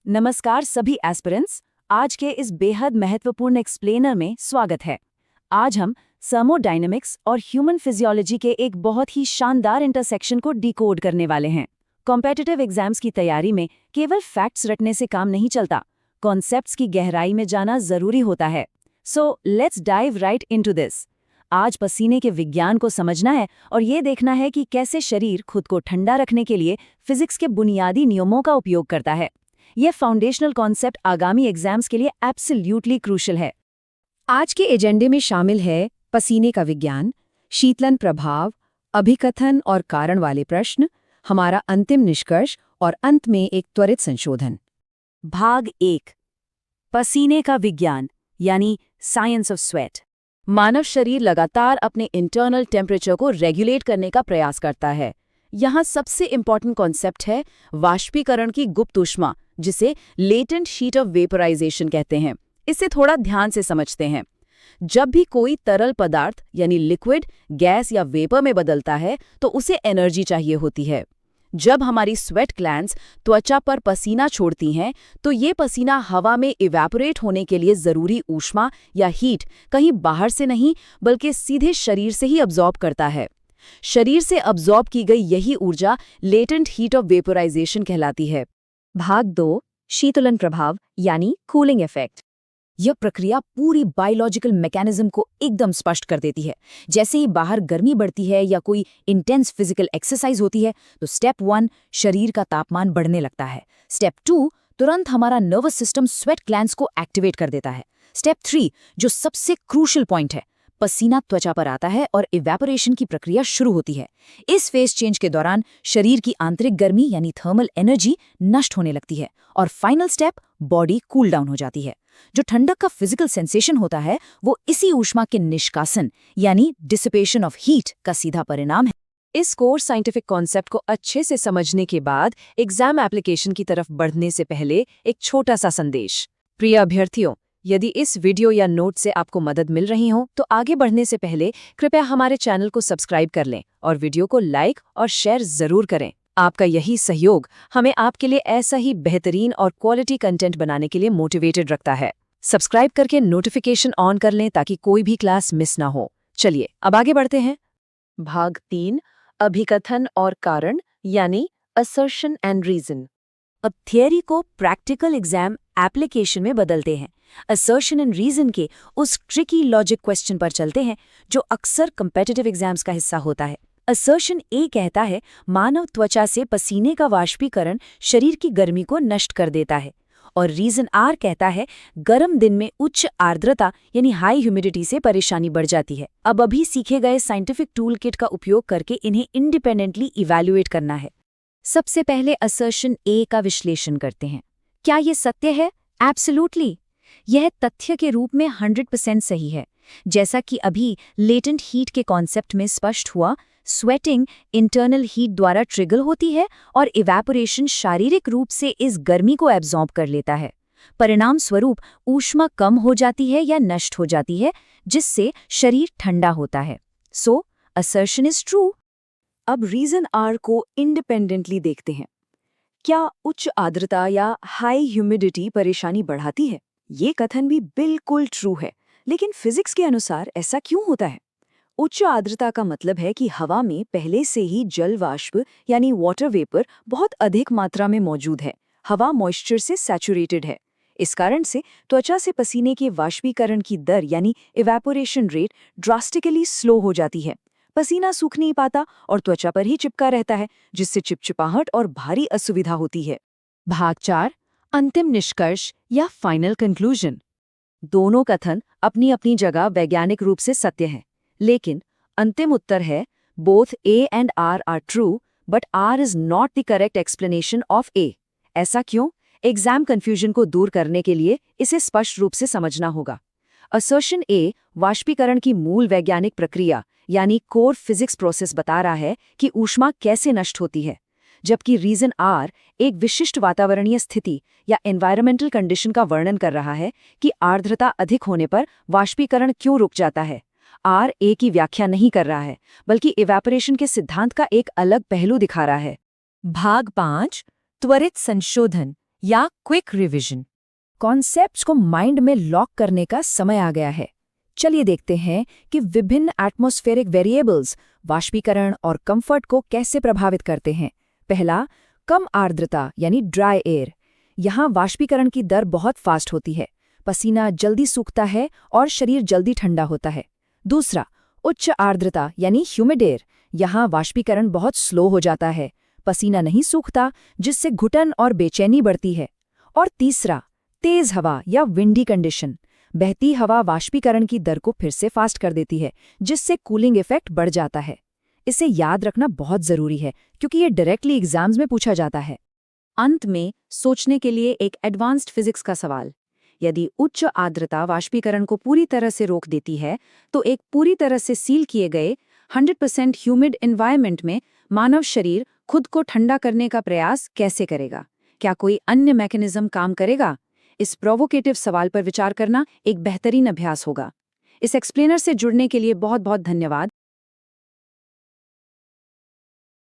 नमस्कार सभी एस्पिरेंट्स। आज के इस बेहद महत्वपूर्ण एक्सप्लेनर में स्वागत है। आज हम थर्मोडायनेमिक्स और ह्यूमन फिजियोलॉजी के एक बहुत ही शानदार इंटरसेक्शन को डिकोड करने वाले हैं। कॉम्पिटिटिव एग्जाम्स की तैयारी में केवल फैक्ट्स रटने से काम नहीं चलता, कॉन्सेप्ट्स की गहराई में जाना जरूरी होता है। So let's dive right into this. आज पसीने के विज्ञान को समझना है और ये देखना है कि कैसे शरीर खुद को ठंडा रखने के लिए फिजिक्स के बुनियादी नियमों का उपयोग करता है। यह फाउंडेशनल कॉन्सेप्ट आगामी एग्जाम्स के लिए एब्सोल्यूटली क्रूशल है। आज के एजेंडे में शामिल है पसीने का विज्ञान, शीतलन प्रभाव, अभिकथन और कारण वाले प्रश्न, हमारा अंतिम निष्कर्ष और अंत में एक त्वरित संशोधन। भाग 1, पसीने का विज्ञान यानी साइंस ऑफ स्वेट। मानव शरीर लगातार अपने इंटरनल टेम्परेचर को रेगुलेट करने का प्रयास करता है। यहाँ सबसे इंपॉर्टेंट कॉन्सेप्ट है वाष्पीकरण की गुप्त ऊष्मा, जिसे लेटेंट हीट ऑफ वेपराइजेशन कहते हैं। इसे थोड़ा ध्यान से समझते हैं। जब भी कोई तरल पदार्थ यानी लिक्विड गैस या वेपर में बदलता है तो उसे एनर्जी चाहिए होती है। जब हमारी स्वेट ग्लैंड्स त्वचा पर पसीना छोड़ती हैं तो ये पसीना हवा में इवेपोरेट होने के लिए जरूरी ऊष्मा या हीट कहीं बाहर से नहीं बल्कि सीधे शरीर से ही अब्जॉर्ब करता है। शरीर से अब्जॉर्ब की गई यही ऊर्जा लेटेंट हीट ऑफ वेपराइजेशन कहलाती है। भाग 2, शीतलन प्रभाव यानी कूलिंग इफेक्ट। यह प्रक्रिया पूरी बायोलॉजिकल मैकेनिज्म को एकदम स्पष्ट कर देती है। जैसे ही बाहर गर्मी बढ़ती है या कोई इंटेंस फिजिकल एक्सरसाइज होती है तो स्टेप 1 शरीर का तापमान बढ़ने लगता है। स्टेप 2 तुरंत हमारा नर्वस सिस्टम स्वेट ग्लैंड्स को एक्टिवेट कर देता है। स्टेप 3 जो सबसे क्रूशियल पॉइंट है, पसीना त्वचा पर आता है और इवेपोरेशन की प्रक्रिया शुरू होती है। इस फेज चेंज के दौरान शरीर की आंतरिक गर्मी यानी थर्मल एनर्जी नष्ट होने लगती है और final step body cool down हो जाती है। जो ठंडक का फिजिकल सेंसेशन होता है वो इसी ऊष्मा के निष्कासन यानी डिसिपेशन ऑफ हीट का सीधा परिणाम है। इस कोर साइंटिफिक कॉन्सेप्ट को अच्छे से समझने के बाद एग्जाम एप्लीकेशन की तरफ बढ़ने से पहले एक छोटा सा संदेश। प्रिय अभ्यर्थियों, यदि इस वीडियो या नोट से आपको मदद मिल रही हो तो आगे बढ़ने से पहले कृपया हमारे चैनल को सब्सक्राइब कर लें और वीडियो को लाइक और शेयर जरूर करें। आपका यही सहयोग हमें आपके लिए ऐसा ही बेहतरीन और क्वालिटी कंटेंट बनाने के लिए मोटिवेटेड रखता है। सब्सक्राइब करके नोटिफिकेशन ऑन कर लें ताकि कोई भी क्लास मिस ना हो। चलिए अब आगे बढ़ते हैं। भाग 3, अभिकथन और कारण यानी असर्शन एंड रीजन। अब थियरी को प्रैक्टिकल एग्जाम एप्लीकेशन में बदलते हैं। असर्शन एंड रीजन के उस ट्रिकी लॉजिक क्वेश्चन पर चलते हैं जो अक्सर कम्पिटिटिव एग्जाम्स का हिस्सा होता है। असर्शन ए कहता है मानव त्वचा से पसीने का वाष्पीकरण शरीर की गर्मी को नष्ट कर देता है, और रीजन आर कहता है गर्म दिन में उच्च आर्द्रता यानी हाई ह्यूमिडिटी से परेशानी बढ़ जाती है। अब अभी सीखे गए साइंटिफिक टूल किट का उपयोग करके इन्हें इंडिपेंडेंटली इवैल्यूएट करना है। सबसे पहले असर्शन ए का विश्लेषण करते हैं। क्या ये सत्य है? एब्सोल्युटली। यह तथ्य के रूप में 100% सही है। जैसा कि अभी लेटेंट हीट के कॉन्सेप्ट में स्पष्ट हुआ, स्वेटिंग इंटरनल हीट द्वारा ट्रिगर होती है और इवेपोरेशन शारीरिक रूप से इस गर्मी को एब्जॉर्ब कर लेता है। परिणाम स्वरूप ऊष्मा कम हो जाती है या नष्ट हो जाती है, जिससे शरीर ठंडा होता है। सो असर्शन इज ट्रू। अब रीजन आर को इंडिपेंडेंटली देखते हैं। क्या उच्च आर्द्रता या हाई ह्यूमिडिटी परेशानी बढ़ाती है? ये कथन भी बिल्कुल ट्रू है, लेकिन फिजिक्स के अनुसार ऐसा क्यों होता है? उच्च आर्द्रता का मतलब है कि हवा में पहले से ही जल वाष्प यानी वाटर वेपर बहुत अधिक मात्रा में मौजूद है। हवा मॉइस्चर से सैचुरेटेड है। इस कारण से त्वचा से पसीने के वाष्पीकरण की दर यानी इवेपोरेशन रेट ड्रास्टिकली स्लो हो जाती है। पसीना सूख नहीं पाता और त्वचा पर ही चिपका रहता है, जिससे चिपचिपाहट और भारी असुविधा होती है। भाग 4, अंतिम निष्कर्ष या फाइनल कंक्लूजन। दोनों कथन अपनी अपनी जगह वैज्ञानिक रूप से सत्य हैं, लेकिन अंतिम उत्तर है both a and R are true but R is not the correct explanation of a. ऐसा क्यों? एग्जाम कंफ्यूजन को दूर करने के लिए इसे स्पष्ट रूप से समझना होगा। असर्शन ए वाष्पीकरण की मूल वैज्ञानिक प्रक्रिया यानी कोर फिजिक्स प्रोसेस बता रहा है कि ऊष्मा कैसे नष्ट होती है, जबकि रीजन आर एक विशिष्ट वातावरणीय स्थिति या एनवायरमेंटल कंडीशन का वर्णन कर रहा है कि आर्द्रता अधिक होने पर वाष्पीकरण क्यों रुक जाता है। आर ए की व्याख्या नहीं कर रहा है, बल्कि इवेपोरेशन के सिद्धांत का एक अलग पहलू दिखा रहा है। भाग 5, त्वरित संशोधन या क्विक रिवीजन। कॉन्सेप्ट्स को माइंड में लॉक करने का समय आ गया है। चलिए देखते हैं कि विभिन्न एटमॉस्फेरिक वेरिएबल्स वाष्पीकरण और कंफर्ट को कैसे प्रभावित करते हैं। पहला, कम आर्द्रता यानी ड्राई एयर। यहाँ वाष्पीकरण की दर बहुत फास्ट होती है, पसीना जल्दी सूखता है और शरीर जल्दी ठंडा होता है। दूसरा, उच्च आर्द्रता यानी ह्यूमिड एयर। यहाँ वाष्पीकरण बहुत स्लो हो जाता है, पसीना नहीं सूखता, जिससे घुटन और बेचैनी बढ़ती है। और तीसरा, तेज हवा या विंडी कंडीशन। बहती हवा वाष्पीकरण की दर को फिर से फास्ट कर देती है, जिससे कूलिंग इफेक्ट बढ़ जाता है। इसे याद रखना बहुत जरूरी है क्योंकि ये डायरेक्टली एग्जाम्स में पूछा जाता है। अंत में सोचने के लिए एक एडवांस्ड फिजिक्स का सवाल। यदि उच्च आर्द्रता वाष्पीकरण को पूरी तरह से रोक देती है, तो एक पूरी तरह से सील किए गए 100% ह्यूमिड एनवायरनमेंट में मानव शरीर खुद को ठंडा करने का प्रयास कैसे करेगा? क्या कोई अन्य मैकेनिज्म काम करेगा? इस प्रोवोकेटिव सवाल पर विचार करना एक बेहतरीन अभ्यास होगा। इस एक्सप्लेनर से जुड़ने के लिए बहुत बहुत धन्यवाद।